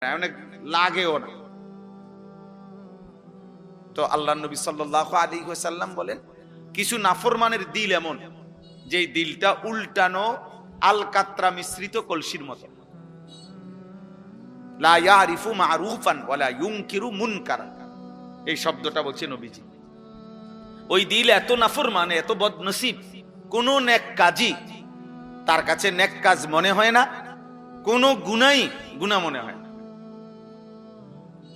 অনেক লাগেও না। তো আল্লাহ নবী সাল্লাল্লাহু আলাইহি ওয়াসাল্লাম বলেন, কিছু নাফরমানের দিল এমন যে দিলটা উল্টানো আলকাত্রা মিশ্রিত কলসির মতো, লা ইয়ারিফু মারুফান ওয়ালা ইউনকিরু মুনকার। এই শব্দটা বলছে নবীজি। ওই দিল এত নাফরমান, এত বদনসিব, কোন নেক কাজই তার কাছে নেক কাজ মনে হয় না, কোন গুনাই গুনাহ মনে হয় না।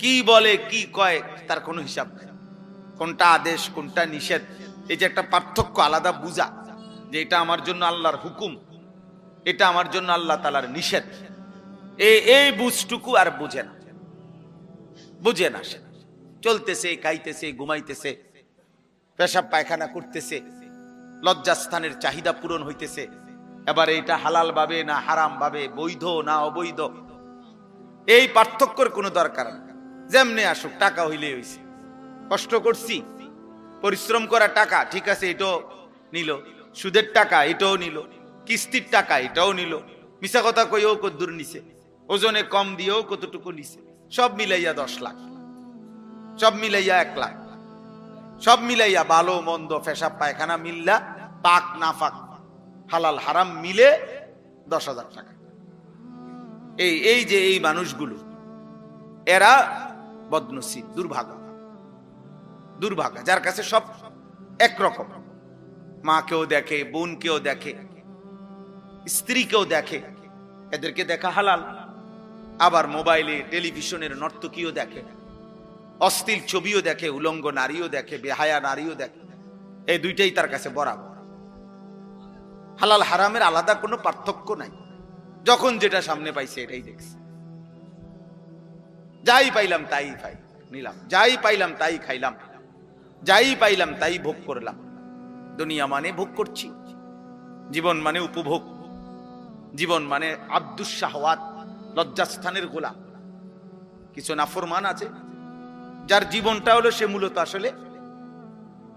কি বলে কি কয় তার কোনো হিসাব নেই, কোনটা আদেশ কোনটা নিষেধ, এই যে একটা পার্থক্য আলাদা বুঝা, যে এটা আমার জন্য আল্লাহর হুকুম, এটা আমার জন্য আল্লাহ তাআলার নিষেধ, এই বুঝটুকু আর বুঝে না। সে চলতেছে, খাইতেছে, ঘুমাইতেছে, পেশাব পায়খানা করতেছে, লজ্জাস্থানের চাহিদা পূরণ হইতেছে। এবার এটা হালাল ভাবে না হারাম ভাবে, বৈধ না অবৈধ, এই পার্থক্যের কোনো দরকার নেই। যেমনে আসুক, টাকা হইলে হইছে, কষ্ট করছি, পরিশ্রম করা টাকা, ঠিক আছে, এটাও নিল, সুদের টাকা এটাও নিল, কিস্তির টাকা এটাও নিল, মিছা কথা কইও কদ্দুর নিছে, ওজনে কম দিয়েও কতটুকু নিছে, সব মিলাইয়া 10 লাখ, সব মিলাইয়া 1 লাখ, সব মিলাইয়া ভালো মন্দ পেশাব পায়খানা মিল্লা, পাক নাফাক হালাল হারাম মিলে 10,000 টাকা। এই যে এই মানুষগুলো, এরা বদনসিব, দুর্ভাগা, যার কাছে সব একরকম, মাকেও দেখে, বোনকেও দেখে, স্ত্রীকেও দেখে, এদেরকে দেখা হালাল, আবার মোবাইলে টেলিভিশনের নর্তকীও দেখে, অশ্লীল ছবিও দেখে, উলঙ্গ নারীও দেখে, বেহায়া নারীও দেখে, এই দুইটাই তার কাছে বরাবর। হালাল হারামের আলাদা কোনো পার্থক্য নাই, যখন যেটা সামনে পাইছে এটাই দেখছে, যাই পাইলাম তাই নিলাম, যাই পাইলাম তাই খাইলাম, যাই পাইলাম তাই ভোগ করলাম। দুনিয়া মানে ভোগ করছি, জীবন মানে উপভোগ, জীবন মানে আব্দুস শাহওয়াত, লজ্জাস্থানের গোলাম। কিছু নাফরমান আছে যার জীবনটা হলো সে মূলত আসলে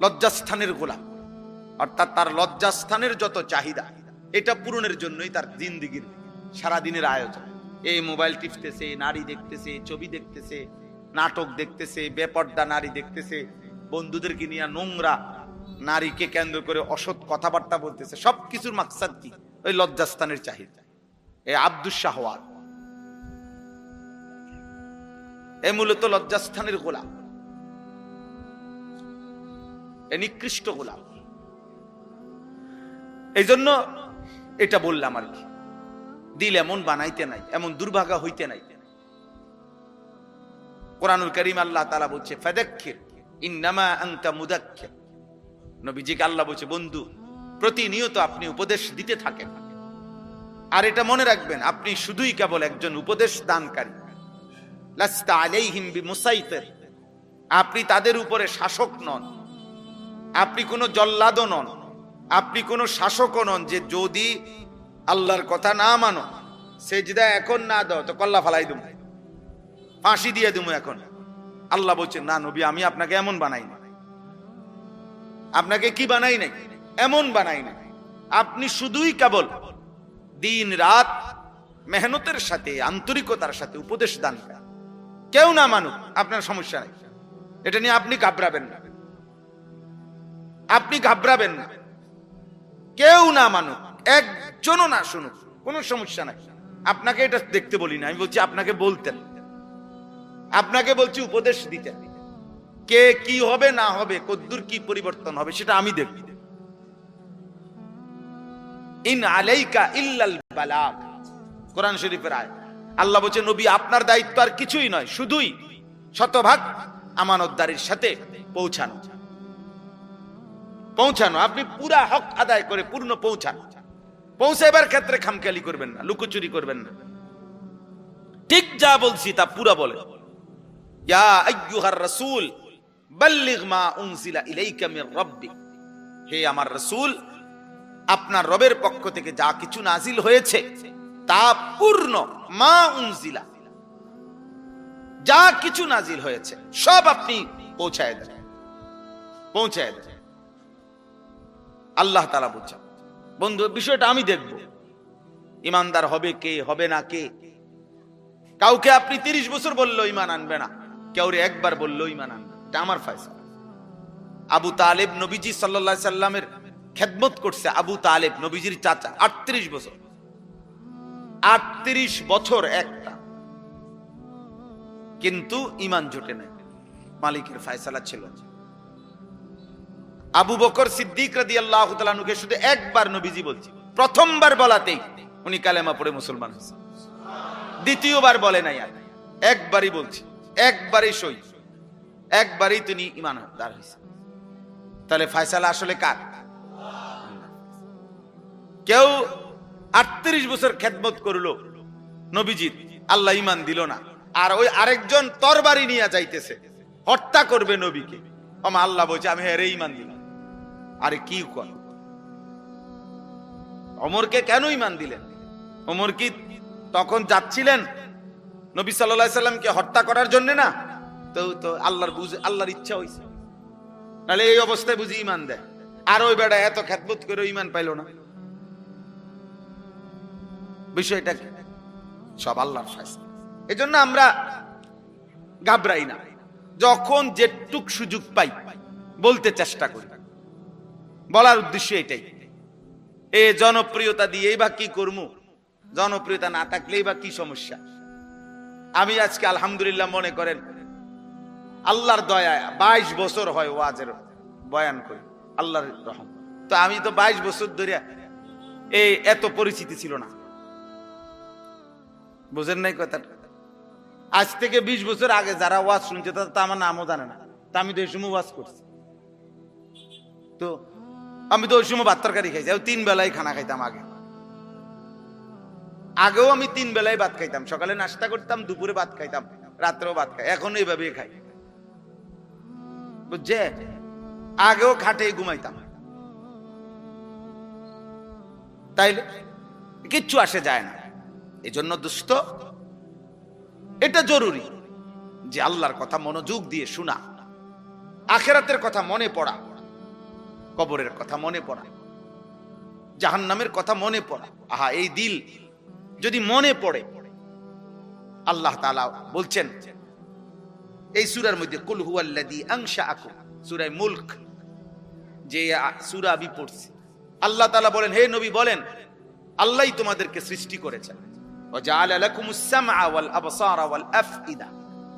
লজ্জাস্থানের গোলাম, অর্থাৎ তার লজ্জাস্থানের যত চাহিদা এটা পূরণের জন্যই তার জিন্দেগির সারাদিনের আয়োজন। এই মোবাইল টিপতেছে, নারী দেখতেছে, ছবি দেখতেছে, নাটক দেখতেছে, বেপর্দা নারী দেখতেছে, বন্ধুদেরকে নিয়ে নোংরা নারীকে কেন্দ্র করে অসৎ কথাবার্তা বলতেছে, সবকিছুর মাকসাদ কি? ওই লজ্জাস্থানের চাহিদা। এই আব্দুস শাহওয়াত, এ মূলত লজ্জাস্থানের গোলাম, এ নিকৃষ্ট গোলাম। এই জন্য এটা বললাম আর কি, দিল এমন বানাইতে নাই, এমন দুর্ভাগা হইতে নাই। কোরআনুল কারীম আল্লাহ তাআলা বলছে, ফাযাক্কির ইন্নামা আনতা মুযাক্কির। নবীজিকে আল্লাহ বলছে, বন্ধু প্রতিনিয়ত আপনি উপদেশ দিতে থাকেন, আর এটা মনে রাখবেন আপনি শুধুই কেবল একজন উপদেশ দানকারী, লাস্তা আলাইহিম বিমুসাইতির, আপনি তাদের উপরে শাসক নন, আপনি কোনো জল্লাদও নন, আপনি কোনো শাসকও নন যে যদি আল্লাহর কথা না মানো, সেজদা এখন না দাও তো কল্লা ফালাই দুম, ফাঁসি দিয়ে দুম এখন। আল্লাহ বলছেন, না নবী, আমি আপনাকে এমন বানাই না। আপনাকে কি বানাই নাই? এমন বানাই না। আপনি শুধুই কেবল দিন রাত মেহনতের সাথে, আন্তরিকতার সাথে উপদেশ দান করেন। কেউ না মানুক, আপনার সমস্যা নাই, এটা নিয়ে আপনি ঘাবড়াবেন না, আপনি ঘাবড়াবেন না। কেউ না মানুক, একজনও না শুনুক, কোনো সমস্যা নাই। আপনাকে এটা দেখতে বলি না, আমি বলছি আপনাকে বলতেন, আপনাকে বলছি উপদেশ দিতেন। কে কি হবে না হবে, কদ্দুর কি পরিবর্তন হবে, সেটা আমি দেখব। ইন আলাইকা ইল্লাল বালাগ, কোরআন শরীফের আয়াত। আল্লাহ বলছে, নবী আপনার দায়িত্ব আর কিছুই নয়, শুধুই শতভাগ আমানতদারির সাথে পৌঁছানো। আপনি পুরা হক আদায় করে পূর্ণ পৌঁছাইবার ক্ষেত্রে খামখেয়ালি করবেন না, লুকোচুরি করবেন না, ঠিক যা বলছি তা পুরা বলে। ইয়া আইয়ুহার রাসূল বাল্লিগ মা উনজিলা ইলাইকা মির রাব্বিক, হে আমার রাসূল, আপনার রবের পক্ষ থেকে যা কিছু নাজিল হয়েছে তা পূর্ণ, মা উনজিলা, যা কিছু নাজিল হয়েছে সব আপনি পৌঁছায় দেন। আল্লাহ তাআলা বলছেন, বন্ধু বিষয়টা আমি দেখব, ইমানদার হবে কে হবে না কে, কাউকে আপনি 30 বছর বললেও ঈমান আনবে না, কাউরে একবার বললেও ঈমান আনবে, এটা আমার ফয়সালা। আবু তালেব নবীজি সাল্লাল্লাহু আলাইহি সাল্লামের খেদমত করছে। আবু তালেব নবীজির চাচা, 38 বছর, 38 বছর একটা, কিন্তু ঈমান জোটে নাই, মালিকের ফয়সালা ছিল। আবু বকর সিদ্দিক রাদিয়াল্লাহু তাআলা আনহুকে শুধু একবার নবীজি বলছে, প্রথমবার বলাতেই উনি কালেমা পড়ে মুসলমান হয়েছে, দ্বিতীয়বার বলে নাই, আর একবারই বলছে, একবারই সই, একবারই তিনি ঈমানদার হয়েছে। তাহলে ফয়সালা আসলে কার? কেউ 38 বছর খেদমত করলো নবীজির, আল্লাহ ঈমান দিল না, আর ওই আরেকজন তরবারি নিয়ে যাইতেছে, হত্যা করবে নবীকে, আল্লাহ বলছে আমি হেরে ঈমান দিলাম। আরে কি কর, ওমরকে কেন ঈমান দিলেন? ওমর কি তখন যাচ্ছিলেন নবী সাল্লাল্লাহু আলাইহি সাল্লামকে হত্যা করার জন্য না? তো আল্লাহর ইচ্ছা হইছে, নাহলে এই অবস্থায় বুঝি ঈমান দেয়? আর ওই বেটা এত খেদমত করে ঈমান পাইল না, বিষয়টা কি? সব আল্লাহর ফয়সালা। এজন্য আমরা ঘাবড়াই না, যখন যেটুক সুযোগ পাই বলতে চেষ্টা করি। বলার উদ্দেশ্য এটাই, এ জনপ্রিয়তা দিয়েই বা কি করবো? জনপ্রিয়তা না থাকলেই বা কি সমস্যা? আমি আজকে আলহামদুলিল্লাহ মনে করেন আল্লাহর দয়ায় 22 বছর হয় ওয়াজের বয়ান করি, আল্লাহর রহম। তো আমি তো 22 বছর ধরে এই এত পরিচিতি ছিল না, বুঝেন নাই কথাটা? আজ থেকে 20 বছর আগে যারা ওয়াজ শুনছে তারা তো আমার নামও জানে না, তা আমি তো এই সময় ওয়াজ করছি। তো আমি তো ওই সময় ভাত তরকারি খাইছি, 3 বেলায় খানা খাইতাম। আগেও আমি 3 বেলায় ভাত খাইতাম, সকালে নাস্তা করতাম, দুপুরে ভাত খাইতাম, রাত্রেও ভাত খাই, এখনো এইভাবে খাই, বুঝছে? আগেও খাটে ঘুমাইতাম, তাইলে কিচ্ছু আসে যায় না। এই জন্য দোস্ত, এটা জরুরি যে আল্লাহর কথা মনোযোগ দিয়ে শোনা, আখিরাতের কথা মনে পড়া, কবরের কথা মনে পড়া, জাহান্নামের কথা মনে পড়া। আহা, এই দিল যদি মনে পড়ে, আল্লাহ তাআলা বলছেন এই সূরার মধ্যে, কুল হুয়াল্লাযী আনশাআকুম, সূরা মুলক যে সূরা আমি পড়ছি, আল্লাহ তাআলা বলেন, হে নবী বলেন, আল্লাহই তোমাদেরকে সৃষ্টি করেছেন। ওয়া জাআলা লাকুমুস সামআ ওয়াল আবসারা ওয়াল আফইদা,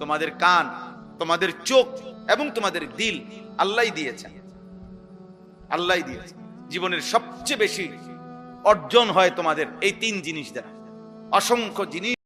তোমাদের কান, তোমাদের চোখ এবং তোমাদের দিল আল্লাহই দিয়েছেন, আল্লাহই দিয়েছেন। জীবনের সবচেয়ে বেশি অর্জন হয় তোমাদের এই 3 জিনিস দ্বারা, অসংখ্য জিনিস